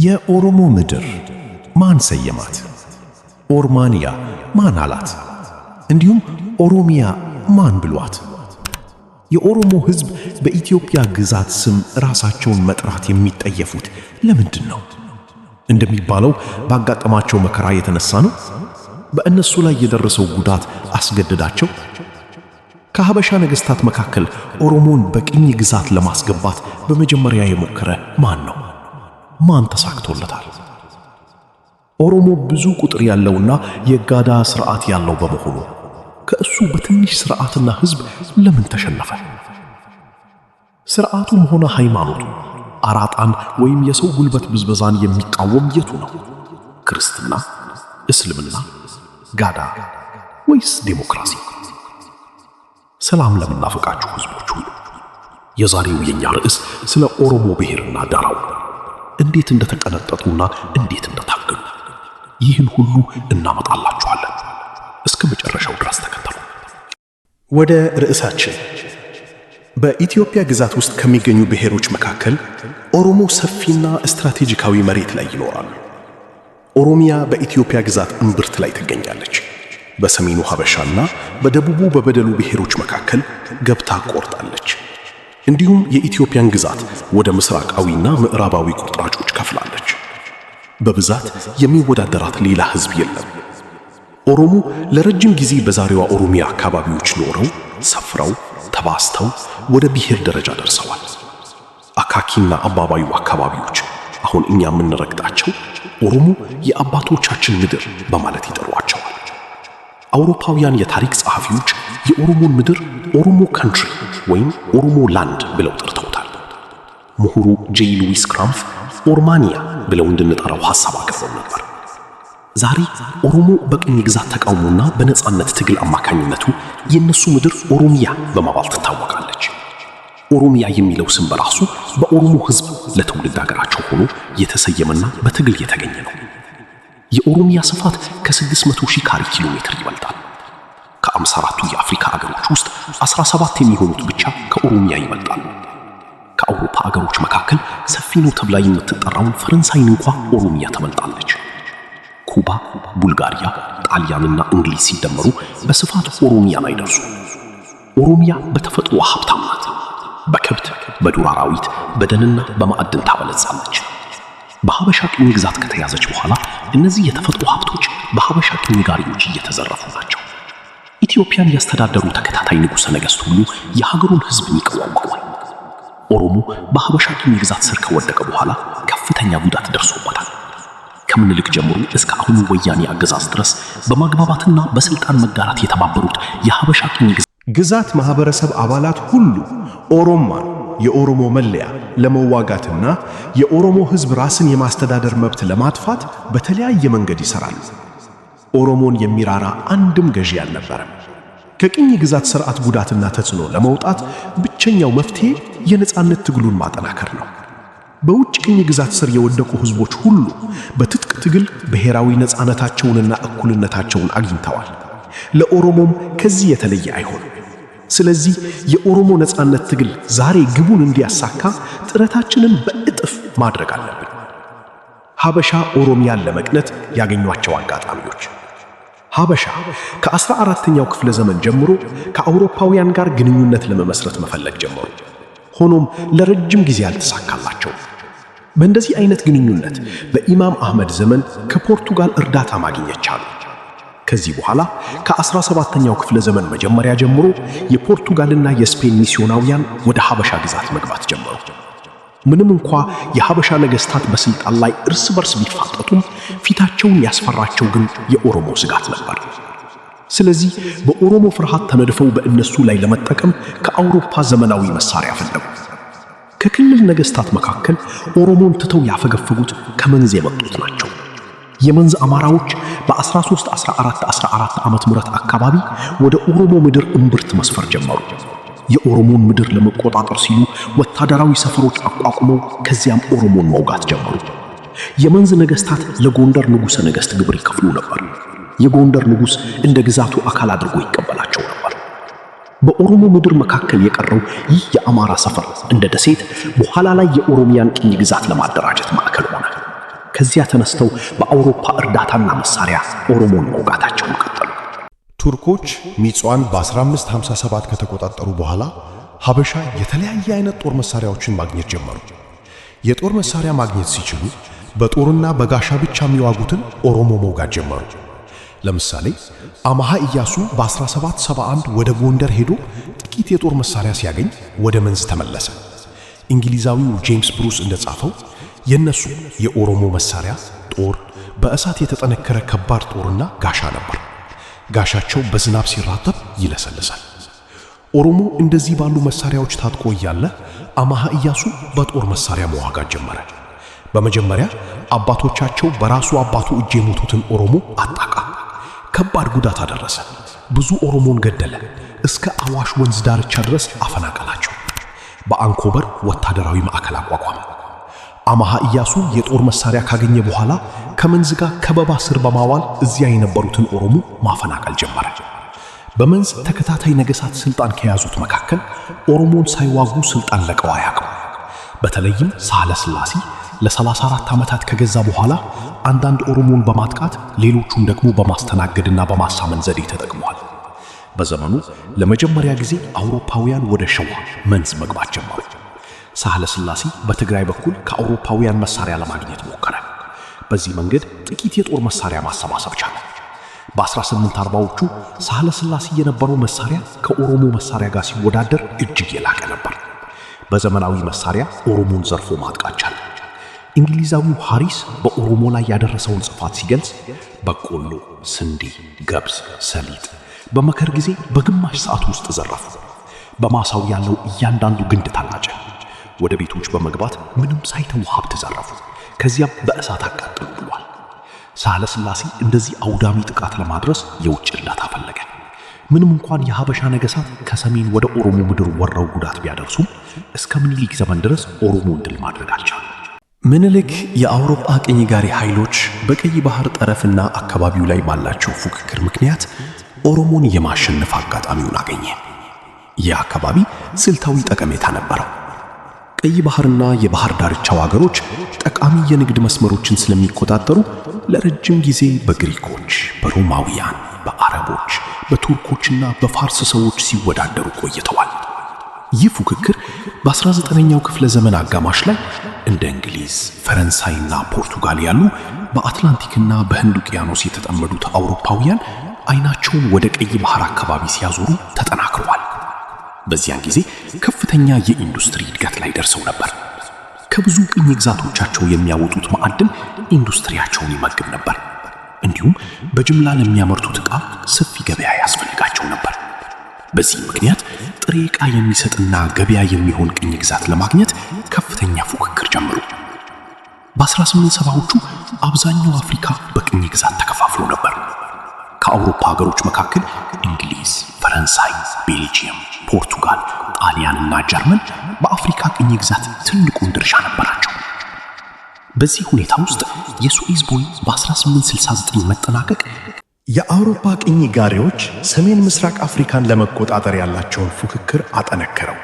የኦሮሞ ምድር ማን ሰየማት? ኦሮማንያ ማን አላት? እንዲሁም ኦሮሚያ ማን ብሏት? የኦሮሞ ሕዝብ በኢትዮጵያ ግዛት ስም ራሳቸውን መጥራት የሚጠየፉት ለምንድን ነው? እንደሚባለው ባጋጠማቸው መከራ የተነሳ ነው? በእነሱ ላይ የደረሰው ጉዳት አስገደዳቸው? ከሀበሻ ነገሥታት መካከል ኦሮሞን በቅኝ ግዛት ለማስገባት በመጀመሪያ የሞከረ ማን ነው? ማን ተሳክቶለታል? ኦሮሞ ብዙ ቁጥር ያለውና የጋዳ ሥርዓት ያለው በመሆኑ ከእሱ በትንሽ ሥርዓትና ሕዝብ ለምን ተሸነፈ? ሥርዓቱም ሆነ ሃይማኖቱ አራጣን ወይም የሰው ጉልበት ብዝበዛን የሚቃወም የቱ ነው? ክርስትና፣ እስልምና፣ ጋዳ ወይስ ዴሞክራሲ? ሰላም ለምናፈቃችሁ ሕዝቦች ሁሉ፣ የዛሬው የኛ ርዕስ ስለ ኦሮሞ ብሔርና ዳራው እንዴት እንደተቀነጠጡና እንዴት እንደታገሉ ይህን ሁሉ እናመጣላችኋለን። እስከ መጨረሻው ድረስ ተከተሉ። ወደ ርዕሳችን። በኢትዮጵያ ግዛት ውስጥ ከሚገኙ ብሔሮች መካከል ኦሮሞ ሰፊና ስትራቴጂካዊ መሬት ላይ ይኖራሉ። ኦሮሚያ በኢትዮጵያ ግዛት እምብርት ላይ ትገኛለች። በሰሜኑ ሀበሻና በደቡቡ በበደሉ ብሔሮች መካከል ገብታ ቆርጣለች። እንዲሁም የኢትዮጵያን ግዛት ወደ ምስራቃዊና ምዕራባዊ ቁርጥራጮች ከፍላለች። በብዛት የሚወዳደራት ሌላ ሕዝብ የለም። ኦሮሞ ለረጅም ጊዜ በዛሬዋ ኦሮሚያ አካባቢዎች ኖረው ሰፍረው ተባስተው ወደ ብሔር ደረጃ ደርሰዋል። አካኪና አባባዩ አካባቢዎች አሁን እኛ የምንረግጣቸው ኦሮሞ የአባቶቻችን ምድር በማለት ይጠሯቸዋል። አውሮፓውያን የታሪክ ጸሐፊዎች የኦሮሞን ምድር ኦሮሞ ካንትሪ ወይም ኦሮሞ ላንድ ብለው ጠርተውታል። ምሁሩ ጄ ሉዊስ ክራምፍ ኦሮማንያ ብለው እንድንጠራው ሐሳብ አቅርበው ነበር። ዛሬ ኦሮሞ በቅኝ ግዛት ተቃውሞና በነጻነት ትግል አማካኝነቱ የነሱ ምድር ኦሮሚያ በመባል ትታወቃለች። ኦሮሚያ የሚለው ስም በራሱ በኦሮሞ ሕዝብ ለትውልድ ሀገራቸው ሆኖ የተሰየመና በትግል የተገኘ ነው። የኦሮሚያ ስፋት ከ600,000 ካሬ ኪሎ ሜትር ይበልጣል። ከ54ቱ የአፍሪካ አገሮች ውስጥ 17 የሚሆኑት ብቻ ከኦሮሚያ ይበልጣሉ። ከአውሮፓ አገሮች መካከል ሰፊ ነው ተብላ የምትጠራውን ፈረንሳይን እንኳ ኦሮሚያ ተበልጣለች። ኩባ፣ ቡልጋሪያ፣ ጣሊያንና እንግሊዝ ሲደመሩ በስፋት ኦሮሚያ ላይ ደርሱ። ኦሮሚያ በተፈጥሮ ሀብታም ናት። በከብት፣ በዱር አራዊት፣ በደንና በማዕድን ታበለጻለች። በሀበሻ ቅኝ ግዛት ከተያዘች በኋላ እነዚህ የተፈጥሮ ሀብቶች በሀበሻ ቅኝ ጋሪዎች እየተዘረፉ ናቸው። ኢትዮጵያን ያስተዳደሩ ተከታታይ ንጉሠ ነገሥት ሁሉ የሀገሩን ሕዝብ ይቃወማሉ። ኦሮሞ በሀበሻ ቅኝ ግዛት ስር ከወደቀ በኋላ ከፍተኛ ጉዳት ደርሶበታል። ከምኒልክ ጀምሮ እስከ አሁኑ ወያኔ አገዛዝ ድረስ በማግባባትና በስልጣን መጋራት የተባበሩት የሀበሻ ቅኝ ግዛት ማህበረሰብ አባላት ሁሉ ኦሮማን የኦሮሞ መለያ ለመዋጋትና የኦሮሞ ሕዝብ ራስን የማስተዳደር መብት ለማጥፋት በተለያየ መንገድ ይሰራሉ። ኦሮሞን የሚራራ አንድም ገዢ አልነበረም። ከቅኝ ግዛት ሥርዓት ጉዳትና ተጽዕኖ ለመውጣት ብቸኛው መፍትሄ የነጻነት ትግሉን ማጠናከር ነው። በውጭ ቅኝ ግዛት ስር የወደቁ ሕዝቦች ሁሉ በትጥቅ ትግል ብሔራዊ ነጻነታቸውንና እኩልነታቸውን አግኝተዋል። ለኦሮሞም ከዚህ የተለየ አይሆንም። ስለዚህ የኦሮሞ ነጻነት ትግል ዛሬ ግቡን እንዲያሳካ ጥረታችንን በእጥፍ ማድረግ አለብን። ሀበሻ ኦሮሚያን ለመቅነት ያገኟቸው አጋጣሚዎች። ሀበሻ ከ14ኛው ክፍለ ዘመን ጀምሮ ከአውሮፓውያን ጋር ግንኙነት ለመመስረት መፈለግ ጀመሩ። ሆኖም ለረጅም ጊዜ አልተሳካላቸውም። በእንደዚህ አይነት ግንኙነት በኢማም አህመድ ዘመን ከፖርቱጋል እርዳታ ማግኘት ቻሉ። ከዚህ በኋላ ከ17ኛው ክፍለ ዘመን መጀመሪያ ጀምሮ የፖርቱጋልና የስፔን ሚስዮናውያን ወደ ሀበሻ ግዛት መግባት ጀመሩ። ምንም እንኳ የሀበሻ ነገሥታት በስልጣን ላይ እርስ በርስ ቢፋጠጡም ፊታቸውን ያስፈራቸው ግን የኦሮሞ ስጋት ነበር። ስለዚህ በኦሮሞ ፍርሃት ተነድፈው በእነሱ ላይ ለመጠቀም ከአውሮፓ ዘመናዊ መሳሪያ ፈለጉ። ከክልል ነገሥታት መካከል ኦሮሞን ትተው ያፈገፈጉት ከመንዝ የመጡት ናቸው። የመንዝ አማራዎች በ1314 ዓመተ ምህረት አካባቢ ወደ ኦሮሞ ምድር እምብርት መስፈር ጀመሩ። የኦሮሞን ምድር ለመቆጣጠር ሲሉ ወታደራዊ ሰፈሮች አቋቁመው ከዚያም ኦሮሞን መውጋት ጀመሩ። የመንዝ ነገሥታት ለጎንደር ንጉሠ ነገሥት ግብር ይከፍሉ ነበር። የጎንደር ንጉሥ እንደ ግዛቱ አካል አድርጎ ይቀበላቸው ነበር። በኦሮሞ ምድር መካከል የቀረው ይህ የአማራ ሰፈር እንደ ደሴት በኋላ ላይ የኦሮሚያን ቅኝ ግዛት ለማደራጀት ማዕከል ሆነ። ከዚያ ተነስተው በአውሮፓ እርዳታና መሳሪያ ኦሮሞን መውጋታቸውን ቀጠሉ። ቱርኮች ሚጽዋን በ1557 ከተቆጣጠሩ በኋላ ሀበሻ የተለያየ አይነት ጦር መሳሪያዎችን ማግኘት ጀመሩ። የጦር መሳሪያ ማግኘት ሲችሉ በጦርና በጋሻ ብቻ የሚዋጉትን ኦሮሞ መውጋት ጀመሩ። ለምሳሌ አማሃ ኢያሱ በ1771 ወደ ጎንደር ሄዶ ጥቂት የጦር መሳሪያ ሲያገኝ ወደ መንዝ ተመለሰ። እንግሊዛዊው ጄምስ ብሩስ እንደጻፈው የነሱ የኦሮሞ መሳሪያ ጦር በእሳት የተጠነከረ ከባድ ጦርና ጋሻ ነበር። ጋሻቸው በዝናብ ሲራጠብ ይለሰልሳል። ኦሮሞ እንደዚህ ባሉ መሳሪያዎች ታጥቆ እያለ አማሃ ኢያሱ በጦር መሳሪያ መዋጋት ጀመረ። በመጀመሪያ አባቶቻቸው በራሱ አባቱ እጅ የሞቱትን ኦሮሞ አጣቃ፣ ከባድ ጉዳት አደረሰ። ብዙ ኦሮሞን ገደለ። እስከ አዋሽ ወንዝ ዳርቻ ድረስ አፈናቀላቸው። በአንኮበር ወታደራዊ ማዕከል አቋቋመ። አማሃ ኢያሱ የጦር መሳሪያ ካገኘ በኋላ ከመንዝ ጋር ከበባ ስር በማዋል እዚያ የነበሩትን ኦሮሞ ማፈናቀል ጀመረ። በመንዝ ተከታታይ ነገሥታት ስልጣን ከያዙት መካከል ኦሮሞን ሳይዋጉ ስልጣን ለቀው አያውቁም። በተለይም ሳህለ ሥላሴ ለ34 ዓመታት ከገዛ በኋላ አንዳንድ ኦሮሞን በማጥቃት ሌሎቹን ደግሞ በማስተናገድና በማሳመን ዘዴ ተጠቅመዋል። በዘመኑ ለመጀመሪያ ጊዜ አውሮፓውያን ወደ ሸዋ መንዝ መግባት ጀመሩ። ሳህለ ሥላሴ በትግራይ በኩል ከአውሮፓውያን መሳሪያ ለማግኘት ሞከረ። በዚህ መንገድ ጥቂት የጦር መሳሪያ ማሰባሰብ ቻለ። በ1840ዎቹ ሳህለ ሥላሴ የነበረው መሳሪያ ከኦሮሞ መሳሪያ ጋር ሲወዳደር እጅግ የላቀ ነበር። በዘመናዊ መሳሪያ ኦሮሞን ዘርፎ ማጥቃት ቻለ። እንግሊዛዊው ሃሪስ በኦሮሞ ላይ ያደረሰውን ጽፋት ሲገልጽ በቆሎ፣ ስንዴ፣ ገብስ፣ ሰሊጥ በመከር ጊዜ በግማሽ ሰዓት ውስጥ ዘረፉ። በማሳው ያለው እያንዳንዱ ግንድ ተላጨ። ወደ ቤቶች በመግባት ምንም ሳይተው ሀብት ዘረፉ። ከዚያም በእሳት አቃጠሉ ብሏል። ሳህለ ሥላሴ እንደዚህ አውዳሚ ጥቃት ለማድረስ የውጭ እርዳታ ፈለገ። ምንም እንኳን የሀበሻ ነገሥታት ከሰሜን ወደ ኦሮሞ ምድር ወረው ጉዳት ቢያደርሱም እስከ ምኒልክ ዘመን ድረስ ኦሮሞን ድል ማድረግ አልቻሉም። ምኒልክ የአውሮፓ ቅኝ ጋሪ ኃይሎች በቀይ ባህር ጠረፍና አካባቢው ላይ ባላቸው ፉክክር ምክንያት ኦሮሞን የማሸነፍ አጋጣሚውን አገኘ። ይህ አካባቢ ስልታዊ ጠቀሜታ ነበረው። ቀይ ባህርና የባህር ዳርቻው አገሮች ጠቃሚ የንግድ መስመሮችን ስለሚቆጣጠሩ ለረጅም ጊዜ በግሪኮች፣ በሮማውያን፣ በአረቦች፣ በቱርኮችና በፋርስ ሰዎች ሲወዳደሩ ቆይተዋል። ይህ ፉክክር በ19ኛው ክፍለ ዘመን አጋማሽ ላይ እንደ እንግሊዝ፣ ፈረንሳይና ፖርቱጋል ያሉ በአትላንቲክና በህንድ ውቅያኖስ የተጠመዱት አውሮፓውያን አይናቸውን ወደ ቀይ ባህር አካባቢ ሲያዞሩ ተጠናክረዋል። በዚያን ጊዜ ከፍተኛ የኢንዱስትሪ እድገት ላይ ደርሰው ነበር። ከብዙ ቅኝ ግዛቶቻቸው የሚያወጡት ማዕድን ኢንዱስትሪያቸውን ይመግብ ነበር። እንዲሁም በጅምላ ለሚያመርቱት ዕቃ ሰፊ ገበያ ያስፈልጋቸው ነበር። በዚህ ምክንያት ጥሬ ዕቃ የሚሰጥና ገበያ የሚሆን ቅኝ ግዛት ለማግኘት ከፍተኛ ፉክክር ጀመሩ። በ1870ዎቹ አብዛኛው አፍሪካ በቅኝ ግዛት ተከፋፍሎ ነበር። ከአውሮፓ ሀገሮች መካከል እንግሊዝ፣ ፈረንሳይ፣ ቤልጂየም፣ ፖርቱጋል፣ ጣሊያንና ጀርመን በአፍሪካ ቅኝ ግዛት ትልቁን ድርሻ ነበራቸው። በዚህ ሁኔታ ውስጥ የሱኤዝ ቦይ በ1869 መጠናቀቅ የአውሮፓ ቅኝ ጋሪዎች ሰሜን ምስራቅ አፍሪካን ለመቆጣጠር ያላቸውን ፉክክር አጠነከረው።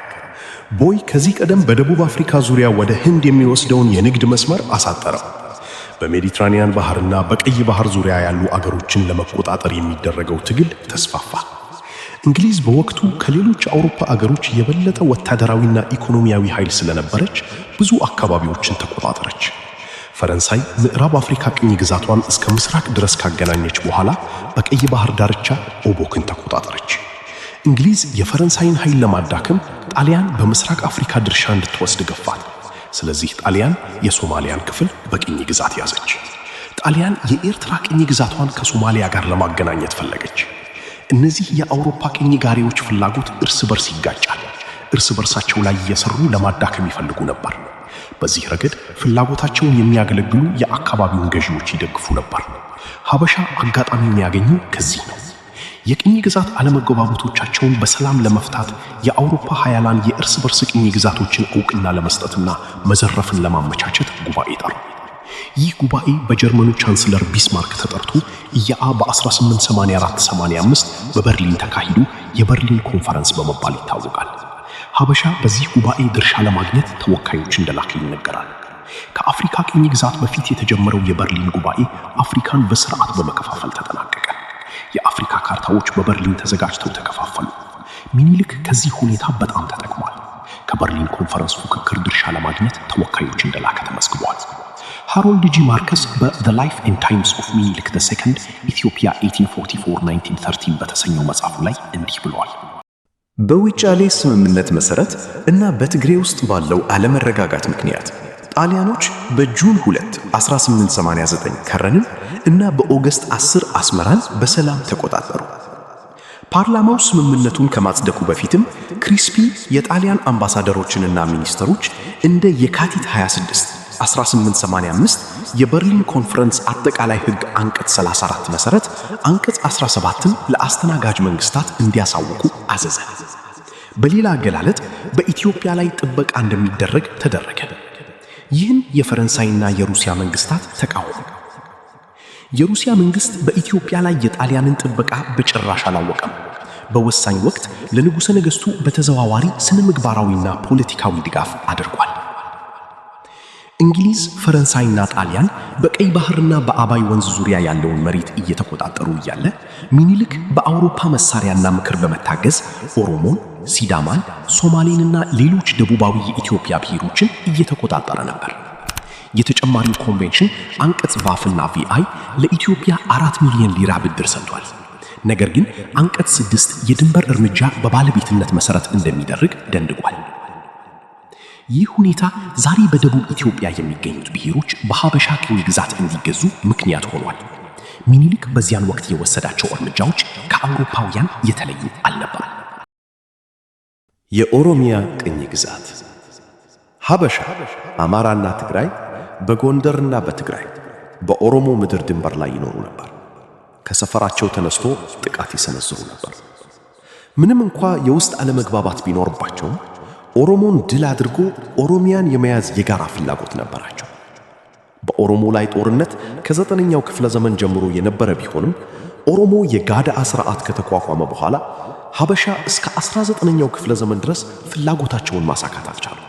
ቦይ ከዚህ ቀደም በደቡብ አፍሪካ ዙሪያ ወደ ህንድ የሚወስደውን የንግድ መስመር አሳጠረው። በሜዲትራኒያን ባህርና በቀይ ባህር ዙሪያ ያሉ አገሮችን ለመቆጣጠር የሚደረገው ትግል ተስፋፋ። እንግሊዝ በወቅቱ ከሌሎች አውሮፓ አገሮች የበለጠ ወታደራዊና ኢኮኖሚያዊ ኃይል ስለነበረች ብዙ አካባቢዎችን ተቆጣጠረች። ፈረንሳይ ምዕራብ አፍሪካ ቅኝ ግዛቷን እስከ ምስራቅ ድረስ ካገናኘች በኋላ በቀይ ባህር ዳርቻ ኦቦክን ተቆጣጠረች። እንግሊዝ የፈረንሳይን ኃይል ለማዳከም ጣሊያን በምስራቅ አፍሪካ ድርሻ እንድትወስድ ገፋት። ስለዚህ ጣሊያን የሶማሊያን ክፍል በቅኝ ግዛት ያዘች። ጣሊያን የኤርትራ ቅኝ ግዛቷን ከሶማሊያ ጋር ለማገናኘት ፈለገች። እነዚህ የአውሮፓ ቅኝ ጋሪዎች ፍላጎት እርስ በርስ ይጋጫል። እርስ በርሳቸው ላይ እየሰሩ ለማዳከም ይፈልጉ ነበር። በዚህ ረገድ ፍላጎታቸውን የሚያገለግሉ የአካባቢውን ገዢዎች ይደግፉ ነበር። ሀበሻ አጋጣሚውን ያገኘው ከዚህ ነው። የቅኝ ግዛት አለመግባባቶቻቸውን በሰላም ለመፍታት የአውሮፓ ኃያላን የእርስ በርስ ቅኝ ግዛቶችን ዕውቅና ለመስጠትና መዘረፍን ለማመቻቸት ጉባኤ ጠሩ። ይህ ጉባኤ በጀርመኑ ቻንስለር ቢስማርክ ተጠርቶ ኢያአ በ1884-85 በበርሊን ተካሂዶ የበርሊን ኮንፈረንስ በመባል ይታወቃል። ሀበሻ በዚህ ጉባኤ ድርሻ ለማግኘት ተወካዮች እንደላከ ይነገራል። ከአፍሪካ ቅኝ ግዛት በፊት የተጀመረው የበርሊን ጉባኤ አፍሪካን በስርዓት በመከፋፈል ተጠናቀቀ። የአፍሪካ ካርታዎች በበርሊን ተዘጋጅተው ተከፋፈሉ። ሚኒሊክ ከዚህ ሁኔታ በጣም ተጠቅሟል። ከበርሊን ኮንፈረንስ ፉክክር ድርሻ ለማግኘት ተወካዮች እንደላከ ተመዝግቧል። ሃሮልድ ጂ ማርከስ በ ላይፍ ኤንድ ታይምስ ኦፍ ሚኒሊክ II ኢትዮጵያ 1844-1913 በተሰኘው መጽሐፉ ላይ እንዲህ ብለዋል። በዊጫሌ ስምምነት መሰረት እና በትግሬ ውስጥ ባለው አለመረጋጋት ምክንያት ጣሊያኖች በጁን 2 1889 ከረንን እና በኦገስት 10 አስመራን በሰላም ተቆጣጠሩ። ፓርላማው ስምምነቱን ከማጽደቁ በፊትም ክሪስፒ የጣሊያን አምባሳደሮችንና ሚኒስትሮች እንደ የካቲት 26 1885 የበርሊን ኮንፈረንስ አጠቃላይ ሕግ አንቀጽ 34 መሰረት አንቀጽ 17ን ለአስተናጋጅ መንግስታት እንዲያሳውቁ አዘዘ። በሌላ አገላለጥ በኢትዮጵያ ላይ ጥበቃ እንደሚደረግ ተደረገ። ይህን የፈረንሳይና የሩሲያ መንግስታት ተቃወሙ። የሩሲያ መንግስት በኢትዮጵያ ላይ የጣሊያንን ጥበቃ በጭራሽ አላወቀም። በወሳኝ ወቅት ለንጉሠ ነገሥቱ በተዘዋዋሪ ስነ ምግባራዊና ፖለቲካዊ ድጋፍ አድርጓል። እንግሊዝ፣ ፈረንሳይና ጣሊያን በቀይ ባህርና በአባይ ወንዝ ዙሪያ ያለውን መሬት እየተቆጣጠሩ እያለ ሚኒሊክ በአውሮፓ መሳሪያና ምክር በመታገዝ ኦሮሞን፣ ሲዳማን፣ ሶማሌንና ሌሎች ደቡባዊ የኢትዮጵያ ብሔሮችን እየተቆጣጠረ ነበር። የተጨማሪው ኮንቬንሽን አንቀጽ ቫፍና ቪአይ ለኢትዮጵያ 4 ሚሊዮን ሊራ ብድር ሰጥቷል። ነገር ግን አንቀጽ 6 የድንበር እርምጃ በባለቤትነት መሰረት እንደሚደረግ ደንግጓል። ይህ ሁኔታ ዛሬ በደቡብ ኢትዮጵያ የሚገኙት ብሔሮች በሀበሻ ቅኝ ግዛት እንዲገዙ ምክንያት ሆኗል። ሚኒሊክ በዚያን ወቅት የወሰዳቸው እርምጃዎች ከአውሮፓውያን የተለዩ አልነበሩ። የኦሮሚያ ቅኝ ግዛት ሀበሻ፣ አማራና ትግራይ በጎንደርና በትግራይ በኦሮሞ ምድር ድንበር ላይ ይኖሩ ነበር። ከሰፈራቸው ተነስቶ ጥቃት ይሰነዝሩ ነበር። ምንም እንኳ የውስጥ አለመግባባት ቢኖርባቸውም ኦሮሞን ድል አድርጎ ኦሮሚያን የመያዝ የጋራ ፍላጎት ነበራቸው። በኦሮሞ ላይ ጦርነት ከ9ኛው ክፍለ ዘመን ጀምሮ የነበረ ቢሆንም ኦሮሞ የጋዳአ ሥርዓት ከተቋቋመ በኋላ ሀበሻ እስከ 19ኛው ክፍለ ዘመን ድረስ ፍላጎታቸውን ማሳካት አልቻሉም።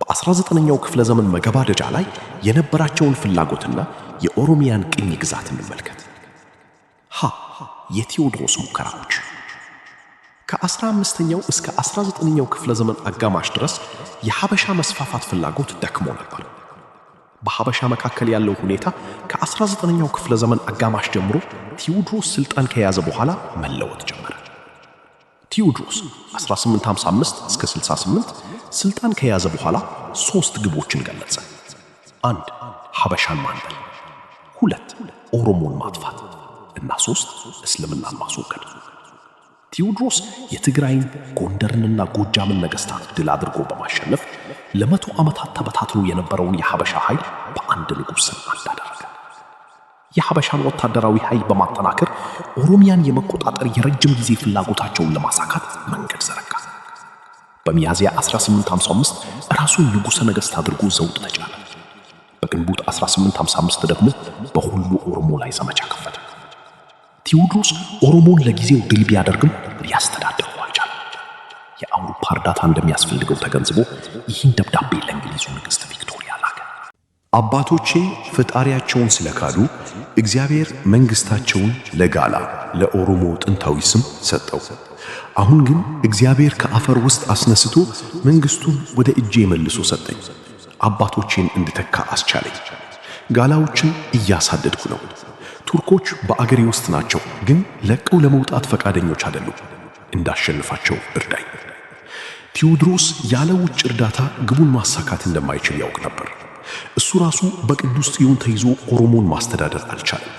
በ19ኛው ክፍለ ዘመን መገባደጃ ላይ የነበራቸውን ፍላጎትና የኦሮሚያን ቅኝ ግዛት እንመልከት። የቴዎድሮስ ሙከራዎች ከ15ኛው እስከ 19ኛው ክፍለ ዘመን አጋማሽ ድረስ የሀበሻ መስፋፋት ፍላጎት ደክሞ ነበር። በሀበሻ መካከል ያለው ሁኔታ ከ19ኛው ክፍለ ዘመን አጋማሽ ጀምሮ ቴዎድሮስ ስልጣን ከያዘ በኋላ መለወጥ ጀመረ። ቴዎድሮስ 1855 እስከ 68 ስልጣን ከያዘ በኋላ 3 ግቦችን ገለጸ። 1 ሀበሻን ማንበል፣ 2 ኦሮሞን ማጥፋት እና 3 እስልምናን ማስወገድ። ቴዎድሮስ የትግራይን፣ ጎንደርንና ጎጃምን ነገስታት ድል አድርጎ በማሸነፍ ለ100 ዓመታት ተበታትኖ የነበረውን የሀበሻ ኃይል በአንድ ንጉሥ ስር አደረገ። የሀበሻን ወታደራዊ ኃይል በማጠናከር ኦሮሚያን የመቆጣጠር የረጅም ጊዜ ፍላጎታቸውን ለማሳካት መንገድ ዘረጋ። በሚያዝያ 1855 ራሱን ንጉሠ ነገሥት አድርጎ ዘውድ ተጫነ። በግንቦት 1855 ደግሞ በሁሉ ኦሮሞ ላይ ዘመቻ ከፈተ። ቴዎድሮስ ኦሮሞን ለጊዜው ድል ቢያደርግም ሊያስተዳድረው አልቻለም። የአውሮፓ እርዳታ እንደሚያስፈልገው ተገንዝቦ ይህን ደብዳቤ ለእንግሊዙ ንግሥት ቪክቶሪያ ላከ። አባቶቼ ፈጣሪያቸውን ስለካዱ እግዚአብሔር መንግሥታቸውን ለጋላ ለኦሮሞ ጥንታዊ ስም ሰጠው። አሁን ግን እግዚአብሔር ከአፈር ውስጥ አስነስቶ መንግሥቱን ወደ እጄ መልሶ ሰጠኝ። አባቶቼን እንድተካ አስቻለኝ። ጋላዎችን እያሳደድኩ ነው። ቱርኮች በአገሬ ውስጥ ናቸው፣ ግን ለቀው ለመውጣት ፈቃደኞች አይደሉም። እንዳሸንፋቸው እርዳኝ። ቴዎድሮስ ያለ ውጭ እርዳታ ግቡን ማሳካት እንደማይችል ያውቅ ነበር። እሱ ራሱ በቅዱስ ጽዮን ተይዞ ኦሮሞን ማስተዳደር አልቻለም።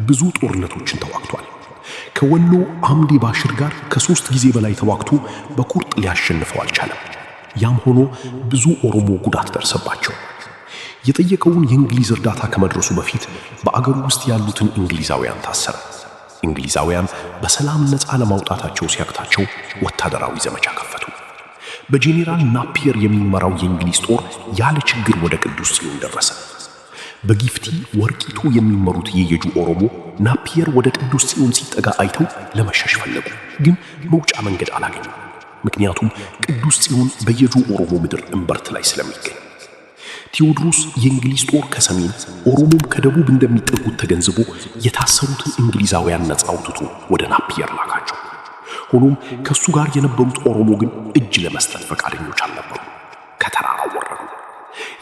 ብዙ ጦርነቶችን ተዋግቷል። ከወሎ አምዴ ባሽር ጋር ከ3 ጊዜ በላይ ተዋግቶ በቁርጥ ሊያሸንፈው አልቻለም። ያም ሆኖ ብዙ ኦሮሞ ጉዳት ደረሰባቸው። የጠየቀውን የእንግሊዝ እርዳታ ከመድረሱ በፊት በአገሩ ውስጥ ያሉትን እንግሊዛውያን ታሰረ። እንግሊዛውያን በሰላም ነፃ ለማውጣታቸው ሲያቅታቸው ወታደራዊ ዘመቻ ከፈቱ። በጄኔራል ናፒየር የሚመራው የእንግሊዝ ጦር ያለ ችግር ወደ ቅዱስ ጽዮን ደረሰ። በጊፍቲ ወርቂቱ የሚመሩት የየጁ ኦሮሞ ናፒየር ወደ ቅዱስ ጽዮን ሲጠጋ አይተው ለመሸሽ ፈለጉ፣ ግን መውጫ መንገድ አላገኙም። ምክንያቱም ቅዱስ ጽዮን በየጁ ኦሮሞ ምድር እምበርት ላይ ስለሚገኝ። ቴዎድሮስ የእንግሊዝ ጦር ከሰሜን ኦሮሞም ከደቡብ እንደሚጠጉት ተገንዝቦ የታሰሩትን እንግሊዛውያን ነፃ አውጥቶ ወደ ናፒየር ላካቸው። ሆኖም ከሱ ጋር የነበሩት ኦሮሞ ግን እጅ ለመስጠት ፈቃደኞች አልነበሩ። ከተራራው ወረዱ።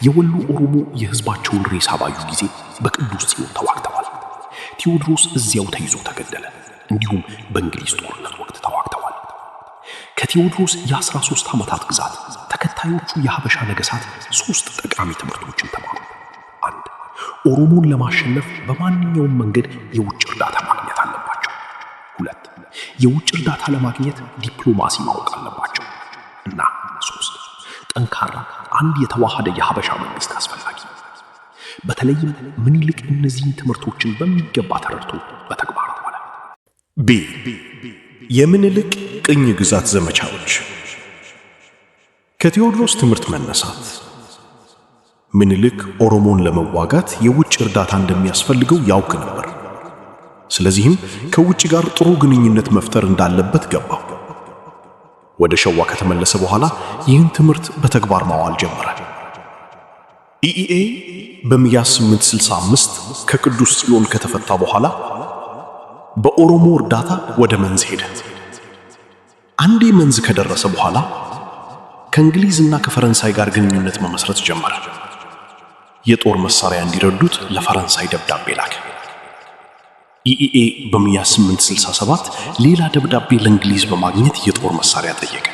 የወሎ ኦሮሞ የህዝባቸውን ሬሳ ባዩ ጊዜ በቅዱስ ጽዮን ተዋግተዋል። ቴዎድሮስ እዚያው ተይዞ ተገደለ። እንዲሁም በእንግሊዝ ጦርነት ወቅት ተዋግተዋል። ከቴዎድሮስ የ13 ዓመታት ግዛት ተከታዮቹ የሀበሻ ነገሥታት 3 ጠቃሚ ትምህርቶችን ተማሩ። 1. ኦሮሞን ለማሸነፍ በማንኛውም መንገድ የውጭ እርዳታ ማግኘት አለባቸው። 2. የውጭ እርዳታ ለማግኘት ዲፕሎማሲ ማወቅ አለባቸው እና 3. ጠንካራ አንድ የተዋሃደ የሀበሻ መንግስት አስፈላጊ። በተለይም ምኒልክ እነዚህን ትምህርቶችን በሚገባ ተረድቶ በተግባር አዋለ። ቢ የምኒልክ ቅኝ ግዛት ዘመቻዎች። ከቴዎድሮስ ትምህርት መነሳት ምኒልክ ኦሮሞን ለመዋጋት የውጭ እርዳታ እንደሚያስፈልገው ያውቅ ነበር። ስለዚህም ከውጭ ጋር ጥሩ ግንኙነት መፍጠር እንዳለበት ገባው። ወደ ሸዋ ከተመለሰ በኋላ ይህን ትምህርት በተግባር ማዋል ጀመረ። ኢኢኤ በሚያስ 865 ከቅዱስ ጽዮን ከተፈታ በኋላ በኦሮሞ እርዳታ ወደ መንዝ ሄደ። አንዴ መንዝ ከደረሰ በኋላ ከእንግሊዝና ከፈረንሳይ ጋር ግንኙነት መመስረት ጀመረ። የጦር መሳሪያ እንዲረዱት ለፈረንሳይ ደብዳቤ ላከ። ኢኢኤ በሚያስ 867 ሌላ ደብዳቤ ለእንግሊዝ በማግኘት የጦር መሳሪያ ጠየቀ።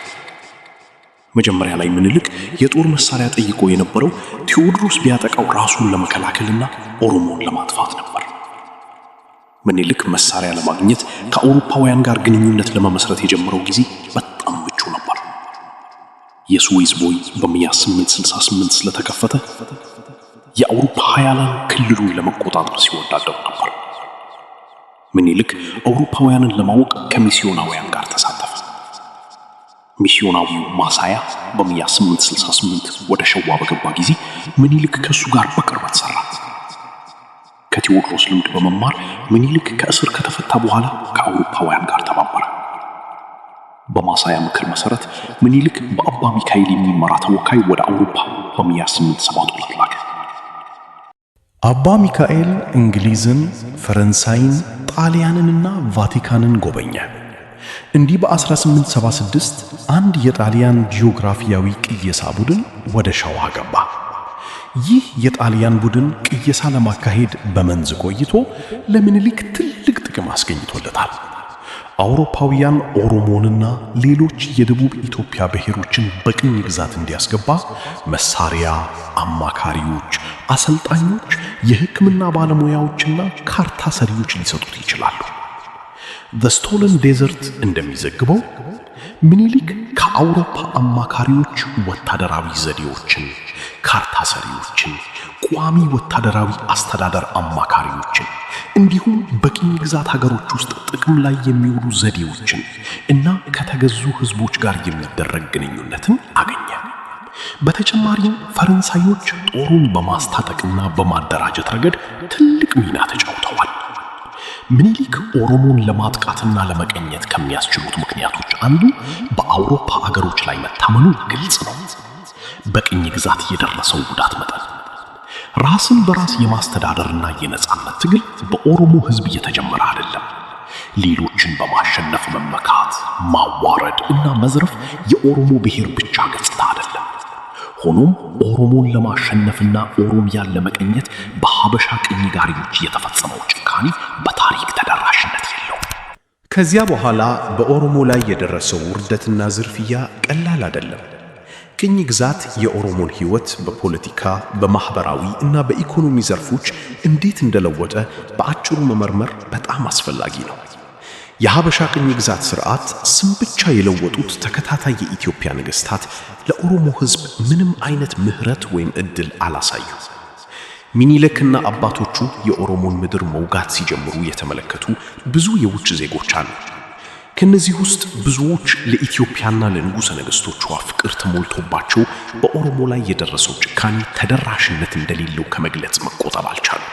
መጀመሪያ ላይ ምኒልክ የጦር መሳሪያ ጠይቆ የነበረው ቴዎድሮስ ቢያጠቃው ራሱን ለመከላከልና ኦሮሞን ለማጥፋት ነበር። ምኒልክ መሳሪያ ለማግኘት ከአውሮፓውያን ጋር ግንኙነት ለመመስረት የጀመረው ጊዜ በጣም ምቹ ነበር። የስዌዝ ቦይ በሚያስ 868 ስለተከፈተ የአውሮፓ ኃያላን ክልሉን ለመቆጣጠር ሲወዳደሩ ነበር። ምኒልክ አውሮፓውያንን ለማወቅ ከሚስዮናውያን ጋር ተሳተፈ። ሚስዮናዊው ማሳያ በሚያስ 868 ወደ ሸዋ በገባ ጊዜ ምኒልክ ከሱ ጋር በቅርበት ሰራ። ከቴዎድሮስ ልምድ በመማር ምኒልክ ከእስር ከተፈታ በኋላ ከአውሮፓውያን ጋር ተባበረ። በማሳያ ምክር መሰረት ምኒልክ በአባ ሚካኤል የሚመራ ተወካይ ወደ አውሮፓ በሚያስ 872 ላከ። አባ ሚካኤል እንግሊዝን፣ ፈረንሳይን፣ ጣሊያንንና ቫቲካንን ጎበኘ። እንዲህ በ1876 አንድ የጣሊያን ጂኦግራፊያዊ ቅየሳ ቡድን ወደ ሸዋ ገባ። ይህ የጣሊያን ቡድን ቅየሳ ለማካሄድ በመንዝ ቆይቶ ለምኒልክ ትልቅ ጥቅም አስገኝቶለታል። አውሮፓውያን ኦሮሞንና ሌሎች የደቡብ ኢትዮጵያ ብሔሮችን በቅኝ ግዛት እንዲያስገባ መሳሪያ፣ አማካሪዎች፣ አሰልጣኞች፣ የሕክምና ባለሙያዎችና ካርታ ሰሪዎች ሊሰጡት ይችላሉ። ዘ ስቶለን ዴዘርት እንደሚዘግበው ምኒልክ ከአውሮፓ አማካሪዎች ወታደራዊ ዘዴዎችን፣ ካርታ ሰሪዎችን፣ ቋሚ ወታደራዊ አስተዳደር አማካሪዎችን እንዲሁም በቅኝ ግዛት ሀገሮች ውስጥ ጥቅም ላይ የሚውሉ ዘዴዎችን እና ከተገዙ ህዝቦች ጋር የሚደረግ ግንኙነትን አገኘ። በተጨማሪም ፈረንሳዮች ጦሩን በማስታጠቅና በማደራጀት ረገድ ትልቅ ሚና ተጫውተዋል። ምኒልክ ኦሮሞን ለማጥቃትና ለመቀኘት ከሚያስችሉት ምክንያቶች አንዱ በአውሮፓ አገሮች ላይ መታመኑ ግልጽ ነው። በቅኝ ግዛት የደረሰው ጉዳት መጠን ራስን በራስ የማስተዳደርና የነጻነት ትግል በኦሮሞ ህዝብ እየተጀመረ አይደለም። ሌሎችን በማሸነፍ መመካት፣ ማዋረድ እና መዝረፍ የኦሮሞ ብሔር ብቻ ገጽታ አይደለም። ሆኖም ኦሮሞን ለማሸነፍና ኦሮሚያን ለመቀኘት በሀበሻ ቅኝ ጋሪዎች የተፈጸመው ጭካኔ በታሪክ ተደራሽነት የለው። ከዚያ በኋላ በኦሮሞ ላይ የደረሰው ውርደትና ዝርፊያ ቀላል አይደለም። ቅኝ ግዛት የኦሮሞን ህይወት በፖለቲካ፣ በማህበራዊ እና በኢኮኖሚ ዘርፎች እንዴት እንደለወጠ በአጭሩ መመርመር በጣም አስፈላጊ ነው። የሀበሻ ቅኝ ግዛት ስርዓት ስም ብቻ የለወጡት ተከታታይ የኢትዮጵያ ነገስታት ለኦሮሞ ህዝብ ምንም አይነት ምህረት ወይም እድል አላሳዩ። ሚኒልክና አባቶቹ የኦሮሞን ምድር መውጋት ሲጀምሩ የተመለከቱ ብዙ የውጭ ዜጎች አሉ። ከነዚህ ውስጥ ብዙዎች ለኢትዮጵያና ለንጉሠ ነገሥቶቿ ፍቅር ተሞልቶባቸው በኦሮሞ ላይ የደረሰው ጭካኔ ተደራሽነት እንደሌለው ከመግለጽ መቆጠብ አልቻሉም።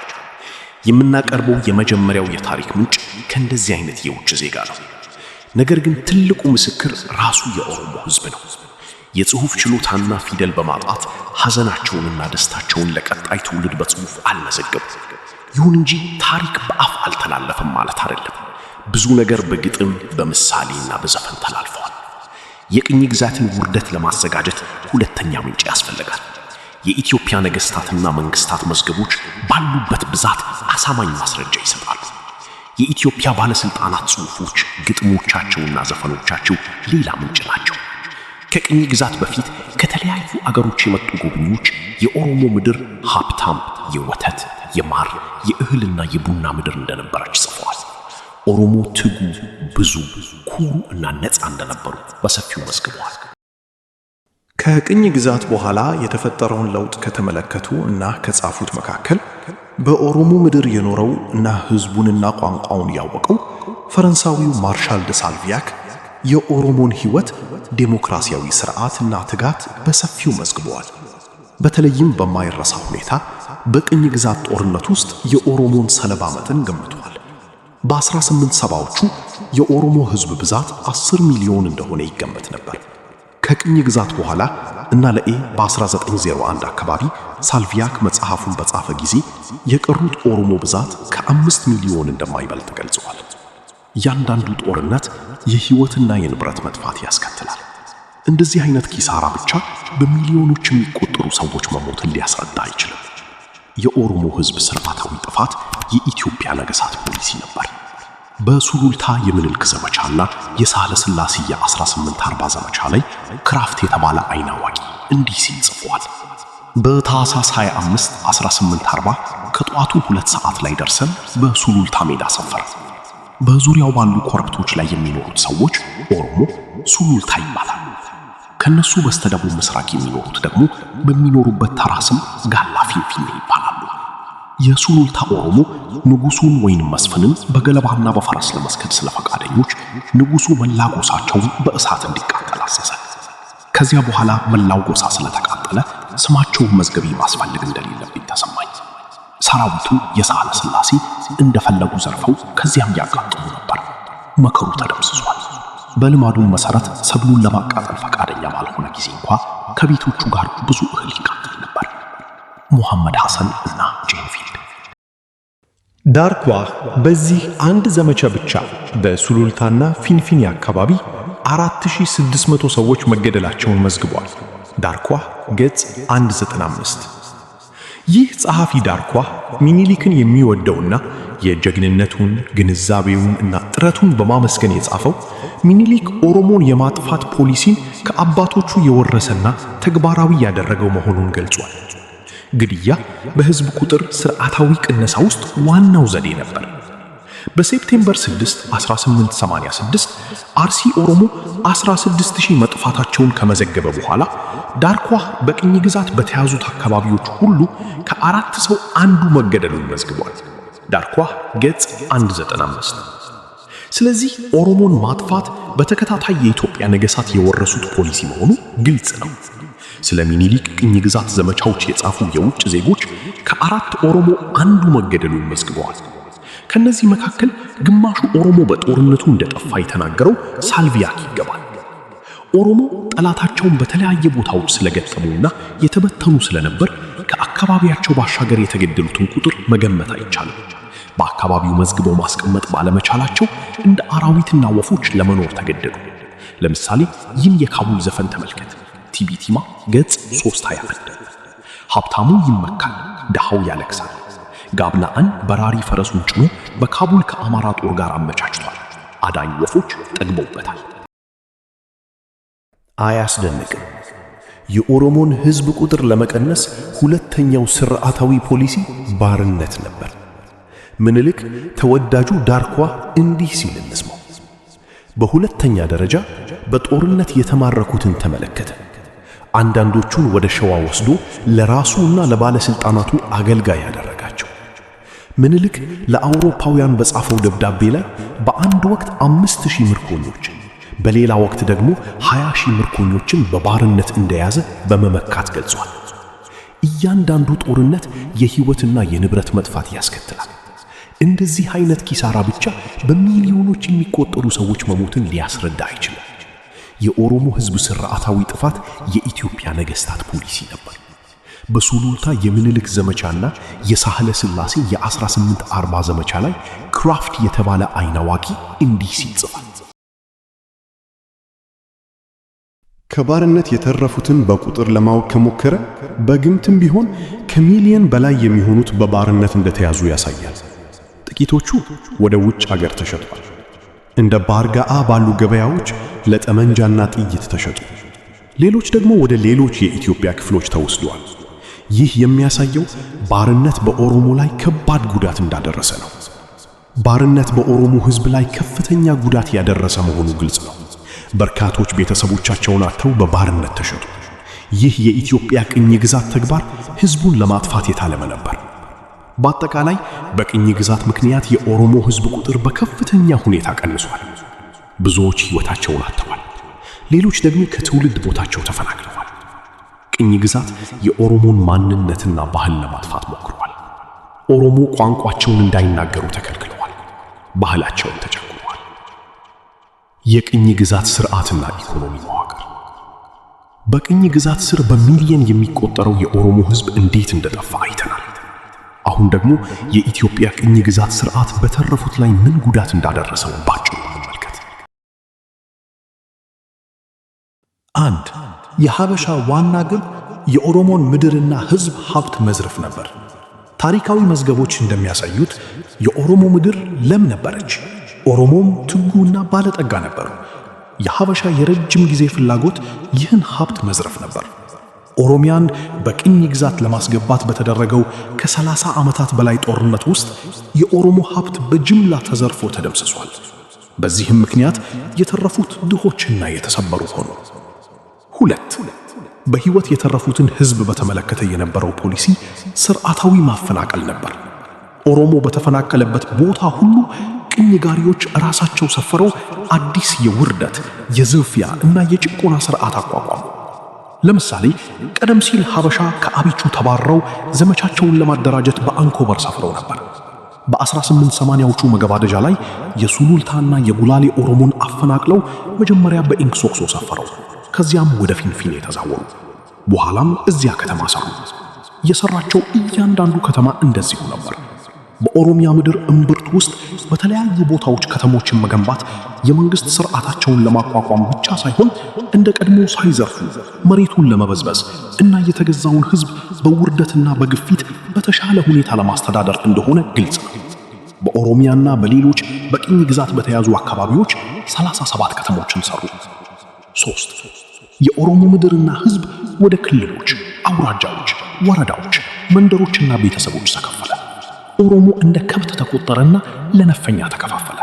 የምናቀርበው የመጀመሪያው የታሪክ ምንጭ ከእንደዚህ አይነት የውጭ ዜጋ ነው። ነገር ግን ትልቁ ምስክር ራሱ የኦሮሞ ህዝብ ነው። የጽሑፍ ችሎታና ፊደል በማጣት ሐዘናቸውንና ደስታቸውን ለቀጣይ ትውልድ በጽሑፍ አልመዘገቡም። ይሁን እንጂ ታሪክ በአፍ አልተላለፈም ማለት አይደለም። ብዙ ነገር በግጥም በምሳሌና በዘፈን ተላልፈዋል። የቅኝ ግዛትን ውርደት ለማዘጋጀት ሁለተኛ ምንጭ ያስፈልጋል። የኢትዮጵያ ነገሥታትና መንግሥታት መዝገቦች ባሉበት ብዛት አሳማኝ ማስረጃ ይሰጣሉ። የኢትዮጵያ ባለሥልጣናት ጽሑፎች፣ ግጥሞቻቸውና ዘፈኖቻቸው ሌላ ምንጭ ናቸው። ከቅኝ ግዛት በፊት ከተለያዩ አገሮች የመጡ ጎብኚዎች የኦሮሞ ምድር ሀብታም የወተት፣ የማር፣ የእህልና የቡና ምድር እንደነበረች ጽፈዋል። ኦሮሞ ትጉ፣ ብዙ፣ ኩሩ እና ነፃ እንደነበሩ በሰፊው መዝግበዋል። ከቅኝ ግዛት በኋላ የተፈጠረውን ለውጥ ከተመለከቱ እና ከጻፉት መካከል በኦሮሞ ምድር የኖረው እና ሕዝቡንና ቋንቋውን ያወቀው ፈረንሳዊው ማርሻል ደ ሳልቪያክ የኦሮሞን ሕይወት፣ ዴሞክራሲያዊ ሥርዓትና ትጋት በሰፊው መዝግበዋል። በተለይም በማይረሳ ሁኔታ በቅኝ ግዛት ጦርነት ውስጥ የኦሮሞን ሰለባ መጠን ገምቷል። በ1870ዎቹ የኦሮሞ ሕዝብ ብዛት 10 ሚሊዮን እንደሆነ ይገመት ነበር። ከቅኝ ግዛት በኋላ እና ለኤ በ1901 አካባቢ ሳልቪያክ መጽሐፉን በጻፈ ጊዜ የቀሩት ኦሮሞ ብዛት ከ5 ሚሊዮን እንደማይበልጥ ገልጸዋል። እያንዳንዱ ጦርነት የሕይወትና የንብረት መጥፋት ያስከትላል። እንደዚህ አይነት ኪሳራ ብቻ በሚሊዮኖች የሚቆጠሩ ሰዎች መሞትን ሊያስረዳ አይችልም። የኦሮሞ ሕዝብ ስርዓታዊ ጥፋት የኢትዮጵያ ነገሥታት ፖሊሲ ነበር። በሱሉልታ የምኒልክ ዘመቻና የሳህለ ሥላሴ የ1840 ዘመቻ ላይ ክራፍት የተባለ አይን አዋቂ እንዲህ ሲል ጽፏል። በታኅሳስ 25 1840 ከጠዋቱ 2 ሰዓት ላይ ደርሰን በሱሉልታ ሜዳ ሰፈርን። በዙሪያው ባሉ ኮረብቶች ላይ የሚኖሩት ሰዎች ኦሮሞ ሱሉልታ ይባላል። ከነሱ በስተደቡብ ምስራቅ የሚኖሩት ደግሞ በሚኖሩበት ተራ ስም ጋላ ፊንፊኔ ይባላሉ። የሱሉልታ ኦሮሞ ንጉሱን ወይንም መስፍንን በገለባና በፈረስ ለመስገድ ስለፈቃደኞች ንጉሱ መላ ጎሳቸውን በእሳት እንዲቃጠል አዘዘ። ከዚያ በኋላ መላው ጎሳ ስለተቃጠለ ስማቸውን መዝገብ ማስፈልግ እንደሌለብኝ ተሰማኝ። ሰራዊቱ የሳህለ ሥላሴ እንደፈለጉ ዘርፈው ከዚያም ያቃጥሉ ነበር። መከሩ ተደምስሷል። በልማዱም መሰረት ሰብሉን ለማቃጠል ፈቃደኛ ባልሆነ ጊዜ እንኳ ከቤቶቹ ጋር ብዙ እህል ይቃጠል ነበር። ሙሐመድ ሐሰን እና ጄንፊልድ። ዳርኳ በዚህ አንድ ዘመቻ ብቻ በሱሉልታና ፊንፊኔ አካባቢ 4600 ሰዎች መገደላቸውን መዝግቧል። ዳርኳ ገጽ 195። ይህ ጸሐፊ ዳርኳ ሚኒሊክን የሚወደውና የጀግንነቱን ግንዛቤውን እና ጥረቱን በማመስገን የጻፈው ሚኒሊክ ኦሮሞን የማጥፋት ፖሊሲን ከአባቶቹ የወረሰና ተግባራዊ ያደረገው መሆኑን ገልጿል። ግድያ በሕዝብ ቁጥር ሥርዓታዊ ቅነሳ ውስጥ ዋናው ዘዴ ነበር። በሴፕቴምበር 6 1886 አርሲ ኦሮሞ 16000 መጥፋታቸውን ከመዘገበ በኋላ ዳርኳ በቅኝ ግዛት በተያዙት አካባቢዎች ሁሉ ከ4 ሰው አንዱ መገደሉን መዝግቧል። ዳርኳ ገጽ 195። ስለዚህ ኦሮሞን ማጥፋት በተከታታይ የኢትዮጵያ ነገሥታት የወረሱት ፖሊሲ መሆኑ ግልጽ ነው። ስለ ሚኒሊክ ቅኝ ግዛት ዘመቻዎች የጻፉ የውጭ ዜጎች ከ4 ኦሮሞ አንዱ መገደሉን መዝግበዋል። ከነዚህ መካከል ግማሹ ኦሮሞ በጦርነቱ እንደጠፋ የተናገረው ሳልቪያክ ይገባል። ኦሮሞ ጠላታቸውን በተለያየ ቦታዎች ስለገጠሙና የተበተኑ ስለነበር ከአካባቢያቸው ባሻገር የተገደሉትን ቁጥር መገመት አይቻልም። በአካባቢው መዝግበው ማስቀመጥ ባለመቻላቸው እንደ አራዊትና ወፎች ለመኖር ተገደዱ። ለምሳሌ ይህን የካቡል ዘፈን ተመልከት። ቲቢቲማ ገጽ 321። ሀብታሙ ይመካል፣ ድሃው ያለቅሳል። ጋብላአን በራሪ ፈረሱን ጭኖ በካቡል ከአማራ ጦር ጋር አመቻችቷል። አዳኝ ወፎች ጠግበውበታል። አያስደንቅም? የኦሮሞን ሕዝብ ቁጥር ለመቀነስ ሁለተኛው ሥርዓታዊ ፖሊሲ ባርነት ነበር። ምኒልክ ተወዳጁ ዳርኳ እንዲህ ሲል እንስማው። በሁለተኛ ደረጃ በጦርነት የተማረኩትን ተመለከተ። አንዳንዶቹን ወደ ሸዋ ወስዶ ለራሱና ለባለስልጣናቱ አገልጋይ ያደረጋቸው። ምኒልክ ለአውሮፓውያን በጻፈው ደብዳቤ ላይ በአንድ ወቅት 5000 ምርኮኞችን በሌላ ወቅት ደግሞ 20000 ምርኮኞችን በባርነት እንደያዘ በመመካት ገልጿል። እያንዳንዱ ጦርነት የሕይወትና የንብረት መጥፋት ያስከትላል። እንደዚህ አይነት ኪሳራ ብቻ በሚሊዮኖች የሚቆጠሩ ሰዎች መሞትን ሊያስረዳ አይችልም። የኦሮሞ ሕዝብ ስርዓታዊ ጥፋት የኢትዮጵያ ነገሥታት ፖሊሲ ነበር። በሱሉልታ የምኒልክ ዘመቻና የሳህለ ሥላሴ የ1840 ዘመቻ ላይ ክራፍት የተባለ አይናዋቂ እንዲህ ሲል ጽፏል። ከባርነት የተረፉትን በቁጥር ለማወቅ ከሞከረ በግምትም ቢሆን ከሚሊየን በላይ የሚሆኑት በባርነት እንደተያዙ ያሳያል። ጥቂቶቹ ወደ ውጭ ሀገር ተሸጧል። እንደ ባርጋአ ባሉ ገበያዎች ለጠመንጃና ጥይት ተሸጡ። ሌሎች ደግሞ ወደ ሌሎች የኢትዮጵያ ክፍሎች ተወስደዋል። ይህ የሚያሳየው ባርነት በኦሮሞ ላይ ከባድ ጉዳት እንዳደረሰ ነው። ባርነት በኦሮሞ ሕዝብ ላይ ከፍተኛ ጉዳት ያደረሰ መሆኑ ግልጽ ነው። በርካቶች ቤተሰቦቻቸውን አጥተው በባርነት ተሸጡ። ይህ የኢትዮጵያ ቅኝ ግዛት ተግባር ሕዝቡን ለማጥፋት የታለመ ነበር። በአጠቃላይ በቅኝ ግዛት ምክንያት የኦሮሞ ሕዝብ ቁጥር በከፍተኛ ሁኔታ ቀንሷል። ብዙዎች ሕይወታቸውን አጥተዋል። ሌሎች ደግሞ ከትውልድ ቦታቸው ተፈናቅለዋል። ቅኝ ግዛት የኦሮሞን ማንነትና ባህል ለማጥፋት ሞክሯል። ኦሮሞ ቋንቋቸውን እንዳይናገሩ ተከልክለዋል። ባህላቸውን ተጨቁኗል። የቅኝ ግዛት ሥርዓትና ኢኮኖሚ መዋቅር። በቅኝ ግዛት ስር በሚሊየን የሚቆጠረው የኦሮሞ ሕዝብ እንዴት እንደጠፋ አይተናል። አሁን ደግሞ የኢትዮጵያ ቅኝ ግዛት ሥርዓት በተረፉት ላይ ምን ጉዳት እንዳደረሰው ባጭሩ እንመልከት። 1. የሐበሻ ዋና ግብ የኦሮሞን ምድርና ሕዝብ ሀብት መዝረፍ ነበር። ታሪካዊ መዝገቦች እንደሚያሳዩት የኦሮሞ ምድር ለም ነበረች። ኦሮሞም ትጉና ባለጠጋ ነበሩ። የሐበሻ የረጅም ጊዜ ፍላጎት ይህን ሀብት መዝረፍ ነበር። ኦሮሚያን በቅኝ ግዛት ለማስገባት በተደረገው ከ30 ዓመታት በላይ ጦርነት ውስጥ የኦሮሞ ሀብት በጅምላ ተዘርፎ ተደምስሷል። በዚህም ምክንያት የተረፉት ድሆችና የተሰበሩ ሆኑ። 2. በሕይወት የተረፉትን ሕዝብ በተመለከተ የነበረው ፖሊሲ ስርዓታዊ ማፈናቀል ነበር። ኦሮሞ በተፈናቀለበት ቦታ ሁሉ ቅኝ ጋሪዎች ራሳቸው ሰፈረው አዲስ የውርደት፣ የዝርፊያ እና የጭቆና ስርዓት አቋቋሙ። ለምሳሌ ቀደም ሲል ሐበሻ ከአቢቹ ተባረው ዘመቻቸውን ለማደራጀት በአንኮበር ሰፍረው ነበር። በ1880ዎቹ መገባደጃ ላይ የሱሉልታና የጉላሌ ኦሮሞን አፈናቅለው መጀመሪያ በኢንክሶክሶ ሰፈረው። ከዚያም ወደ ፊንፊኔ ተዛወሩ። በኋላም እዚያ ከተማ ሰሩ። የሰራቸው እያንዳንዱ ከተማ እንደዚሁ ነበር። በኦሮሚያ ምድር እምብርት ውስጥ በተለያዩ ቦታዎች ከተሞችን መገንባት የመንግስት ስርዓታቸውን ለማቋቋም ብቻ ሳይሆን እንደ ቀድሞ ሳይዘርፉ መሬቱን ለመበዝበዝ እና የተገዛውን ሕዝብ በውርደትና በግፊት በተሻለ ሁኔታ ለማስተዳደር እንደሆነ ግልጽ ነው። በኦሮሚያና በሌሎች በቅኝ ግዛት በተያዙ አካባቢዎች 37 ከተሞችን ሰሩ። 3. የኦሮሞ ምድርና ሕዝብ ወደ ክልሎች፣ አውራጃዎች፣ ወረዳዎች፣ መንደሮችና ቤተሰቦች ተከፈለ። ኦሮሞ እንደ ከብት ተቆጠረና ለነፈኛ ተከፋፈለ።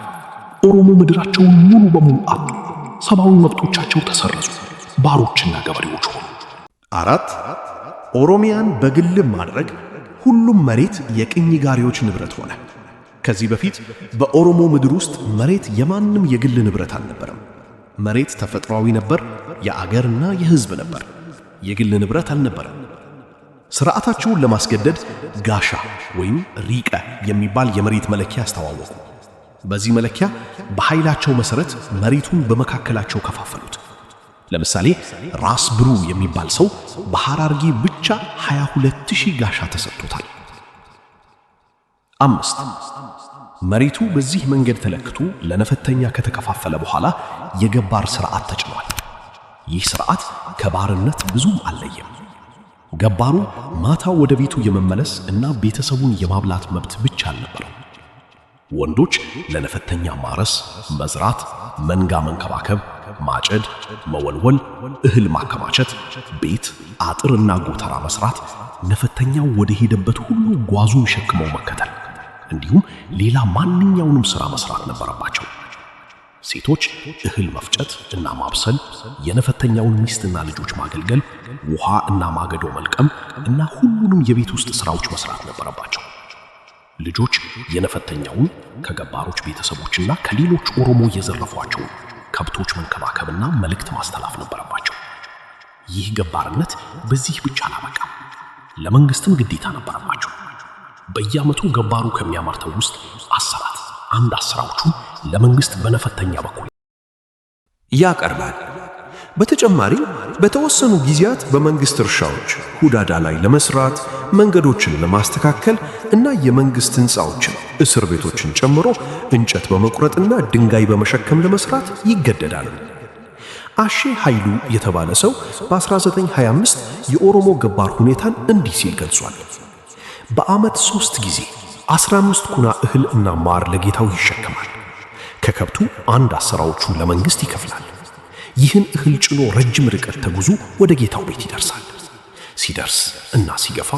ኦሮሞ ምድራቸውን ሙሉ በሙሉ አጡ። ሰብአዊ መብቶቻቸው ተሰረዙ። ባሮችና ገበሬዎች ሆኑ። 4. ኦሮሚያን በግልም ማድረግ ሁሉም መሬት የቅኝ ጋሪዎች ንብረት ሆነ። ከዚህ በፊት በኦሮሞ ምድር ውስጥ መሬት የማንም የግል ንብረት አልነበረም። መሬት ተፈጥሯዊ ነበር፣ የአገርና የሕዝብ ነበር። የግል ንብረት አልነበረም። ሥርዓታቸውን ለማስገደድ ጋሻ ወይም ሪቀ የሚባል የመሬት መለኪያ አስተዋወቁ። በዚህ መለኪያ በኃይላቸው መሠረት መሬቱን በመካከላቸው ከፋፈሉት። ለምሳሌ ራስ ብሩ የሚባል ሰው በሐራርጌ ብቻ 22,000 ጋሻ ተሰጥቶታል። 5. መሬቱ በዚህ መንገድ ተለክቶ ለነፈተኛ ከተከፋፈለ በኋላ የገባር ሥርዓት ተጭኗል። ይህ ሥርዓት ከባርነት ብዙም አልለየም። ገባሩ ማታ ወደ ቤቱ የመመለስ እና ቤተሰቡን የማብላት መብት ብቻ አልነበረም። ወንዶች ለነፈተኛ ማረስ፣ መዝራት፣ መንጋ መንከባከብ፣ ማጨድ፣ መወልወል፣ እህል ማከማቸት፣ ቤት፣ አጥርና ጎተራ መስራት፣ ነፈተኛው ወደ ሄደበት ሁሉ ጓዙን ሸክመው መከተል እንዲሁም ሌላ ማንኛውንም ሥራ መስራት ነበረባቸው። ሴቶች እህል መፍጨት እና ማብሰል፣ የነፈተኛውን ሚስትና ልጆች ማገልገል፣ ውሃ እና ማገዶ መልቀም እና ሁሉንም የቤት ውስጥ ሥራዎች መስራት ነበረባቸው። ልጆች የነፈተኛውን ከገባሮች ቤተሰቦችና ከሌሎች ኦሮሞ የዘረፏቸው ከብቶች መንከባከብና መልእክት ማስተላለፍ ነበረባቸው። ይህ ገባርነት በዚህ ብቻ አላበቃም። ለመንግስትም ግዴታ ነበረባቸው። በየዓመቱ ገባሩ ከሚያመርተው ውስጥ አስራት አንድ አስራዎቹ ለመንግስት በነፈተኛ በኩል ያቀርባል። በተጨማሪም በተወሰኑ ጊዜያት በመንግስት እርሻዎች ሁዳዳ ላይ ለመስራት፣ መንገዶችን ለማስተካከል እና የመንግስት ህንፃዎችን፣ እስር ቤቶችን ጨምሮ እንጨት በመቁረጥና ድንጋይ በመሸከም ለመስራት ይገደዳል። አሼ ኃይሉ የተባለ ሰው በ1925 የኦሮሞ ገባር ሁኔታን እንዲህ ሲል ገልጿል። በዓመት 3 ጊዜ 15 ኩና እህል እና ማር ለጌታው ይሸከማል። ከከብቱ አንድ አስራዎቹን ለመንግስት ይከፍላል። ይህን እህል ጭኖ ረጅም ርቀት ተጉዞ ወደ ጌታው ቤት ይደርሳል። ሲደርስ እና ሲገፋ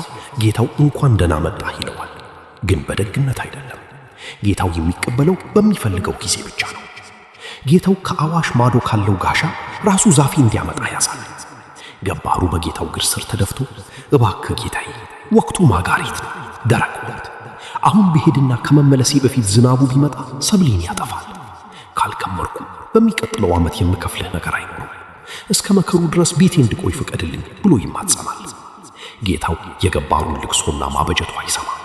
ጌታው እንኳን ደህና መጣህ ይለዋል። ግን በደግነት አይደለም። ጌታው የሚቀበለው በሚፈልገው ጊዜ ብቻ ነው። ጌታው ከአዋሽ ማዶ ካለው ጋሻ ራሱ ዛፊ እንዲያመጣ ያዛል። ገባሩ በጌታው እግር ስር ተደፍቶ እባክህ ጌታዬ፣ ወቅቱ ማጋሪት ነው፣ ደረቅ ወቅት። አሁን ብሄድና ከመመለሴ በፊት ዝናቡ ቢመጣ ሰብሌን ያጠፋል። ካልከመርኩ በሚቀጥለው ዓመት የምከፍልህ ነገር አይኖርም። እስከ መከሩ ድረስ ቤቴ እንድቆይ ፍቀድልኝ ብሎ ይማጸናል። ጌታው የገባሩን ልቅሶና ማበጀቱ አይሰማም።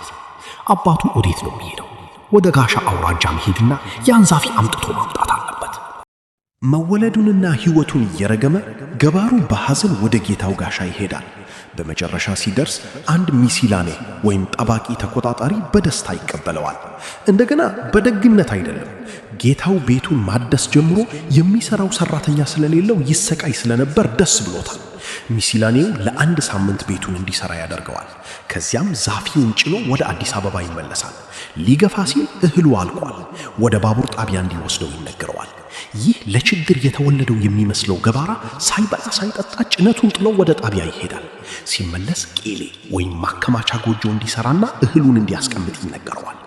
አባቱ ወዴት ነው የሚሄደው? ወደ ጋሻ አውራጃ መሄድና ያን ዛፊ አምጥቶ ማምጣት አለበት። መወለዱንና ሕይወቱን እየረገመ ገባሩ በሐዘን ወደ ጌታው ጋሻ ይሄዳል። በመጨረሻ ሲደርስ አንድ ሚሲላኔ ወይም ጠባቂ ተቆጣጣሪ በደስታ ይቀበለዋል። እንደገና በደግነት አይደለም፣ ጌታው ቤቱን ማደስ ጀምሮ የሚሰራው ሰራተኛ ስለሌለው ይሰቃይ ስለነበር ደስ ብሎታል። ሚሲላኔው ለ1 ሳምንት ቤቱን እንዲሰራ ያደርገዋል። ከዚያም ዛፊውን ጭኖ ወደ አዲስ አበባ ይመለሳል። ሊገፋ ሲል እህሉ አልቋል። ወደ ባቡር ጣቢያ እንዲወስደው ይነገረዋል። ይህ ለችግር የተወለደው የሚመስለው ገባራ ሳይበላ ሳይጠጣ ጭነቱን ጥሎ ወደ ጣቢያ ይሄዳል። ሲመለስ ቄሌ ወይም ማከማቻ ጎጆ እንዲሰራና እህሉን እንዲያስቀምጥ ይነገረዋል።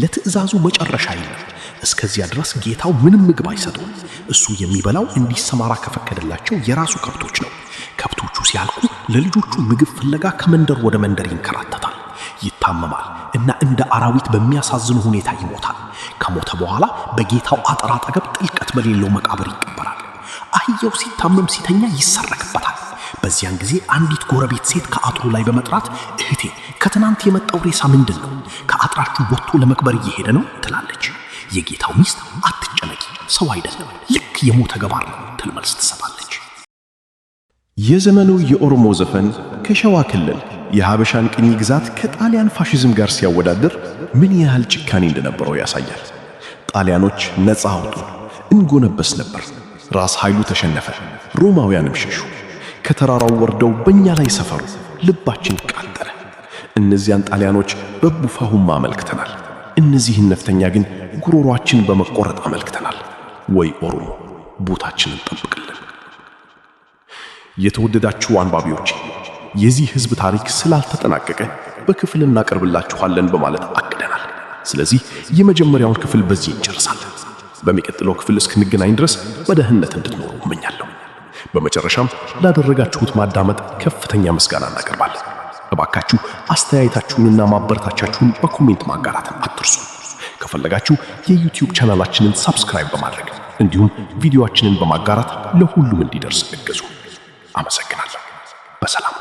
ለትዕዛዙ መጨረሻ የለም። እስከዚያ ድረስ ጌታው ምንም ምግብ አይሰጠውም። እሱ የሚበላው እንዲሰማራ ከፈቀደላቸው የራሱ ከብቶች ነው። ከብቶቹ ሲያልቁ ለልጆቹ ምግብ ፍለጋ ከመንደር ወደ መንደር ይንከራተታል። ይታመማል እና እንደ አራዊት በሚያሳዝን ሁኔታ ይሞታል። ከሞተ በኋላ በጌታው አጥር አጠገብ ጥልቀት በሌለው መቃብር ይቀበራል። አህያው ሲታመም ሲተኛ ይሰረክበታል። በዚያን ጊዜ አንዲት ጎረቤት ሴት ከአጥሩ ላይ በመጥራት እህቴ፣ ከትናንት የመጣው ሬሳ ምንድን ነው? ከአጥራችሁ ወጥቶ ለመቅበር እየሄደ ነው ትላለች። የጌታው ሚስት አትጨነቂ፣ ሰው አይደለም፣ ልክ የሞተ ገባር ነው ትል መልስ ትሰጣለች። የዘመኑ የኦሮሞ ዘፈን ከሸዋ ክልል የሐበሻን ቅኝ ግዛት ከጣሊያን ፋሽዝም ጋር ሲያወዳድር ምን ያህል ጭካኔ እንደነበረው ያሳያል። ጣሊያኖች ነፃ አውጡን፣ እንጎነበስ ነበር። ራስ ኃይሉ ተሸነፈ፣ ሮማውያንም ሸሹ። ከተራራው ወርደው በእኛ ላይ ሰፈሩ፣ ልባችን ቃጠለ። እነዚያን ጣሊያኖች በቡፋሁም አመልክተናል። እነዚህን ነፍተኛ ግን ጉሮሯችን በመቆረጥ አመልክተናል። ወይ ኦሮሞ ቦታችንን ጠብቅልን። የተወደዳችሁ አንባቢዎች፣ የዚህ ሕዝብ ታሪክ ስላልተጠናቀቀ በክፍል እናቀርብላችኋለን በማለት አቅደናል። ስለዚህ የመጀመሪያውን ክፍል በዚህ እንጨርሳለን። በሚቀጥለው ክፍል እስክንገናኝ ድረስ በደህንነት እንድትኖሩ እመኛለሁ። በመጨረሻም ላደረጋችሁት ማዳመጥ ከፍተኛ ምስጋና እናቀርባለን። እባካችሁ አስተያየታችሁንና ማበረታቻችሁን በኮሜንት ማጋራትን አትርሱ። ከፈለጋችሁ የዩቲዩብ ቻናላችንን ሰብስክራይብ በማድረግ እንዲሁም ቪዲዮአችንን በማጋራት ለሁሉም እንዲደርስ እገዙ። አመሰግናለሁ። በሰላም